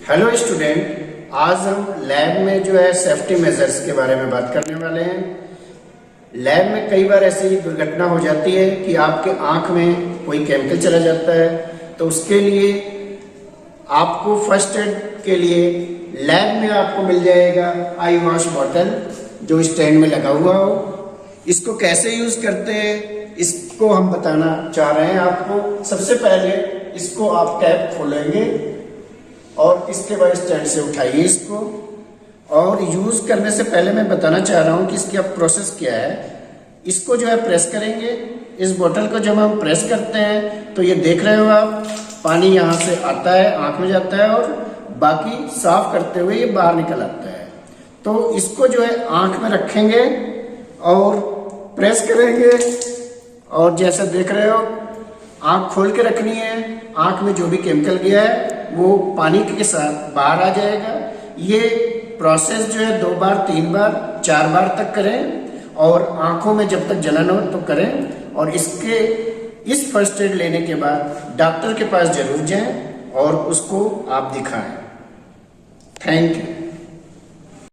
Hello student, आज हम lab में जो है सेफ्टी मेजर्स के बारे में बात करने वाले हैं। लैब में कई बार ऐसी दुर्घटना हो जाती है कि आपके आंख में कोई केमिकल चला जाता है, तो उसके लिए आपको फर्स्ट एड के लिए लैब में आपको मिल जाएगा आई वॉश बॉटल जो स्टैंड में लगा हुआ हो। इसको कैसे यूज करते हैं इसको हम बताना चाह रहे हैं आपको। सबसे पहले इसको आप कैप खोलेंगे और इसके बाद स्टैंड से उठाइए इसको। और यूज करने से पहले मैं बताना चाह रहा हूं कि इसकी अब प्रोसेस क्या है। इसको जो है प्रेस करेंगे। इस बोतल को जब हम प्रेस करते हैं तो ये देख रहे हो आप, पानी यहाँ से आता है, आंख में जाता है और बाकी साफ करते हुए ये बाहर निकल आता है। तो इसको जो है आंख में रखेंगे और प्रेस करेंगे और जैसा देख रहे हो आंख खोल के रखनी है। आंख में जो भी केमिकल गया है वो पानी के साथ बाहर आ जाएगा। ये प्रोसेस जो है 2 बार 3 बार 4 बार तक करें और आंखों में जब तक जलन हो तो करें। और इस फर्स्ट एड लेने के बाद डॉक्टर के पास जरूर जाएं और उसको आप दिखाएं। Thank you.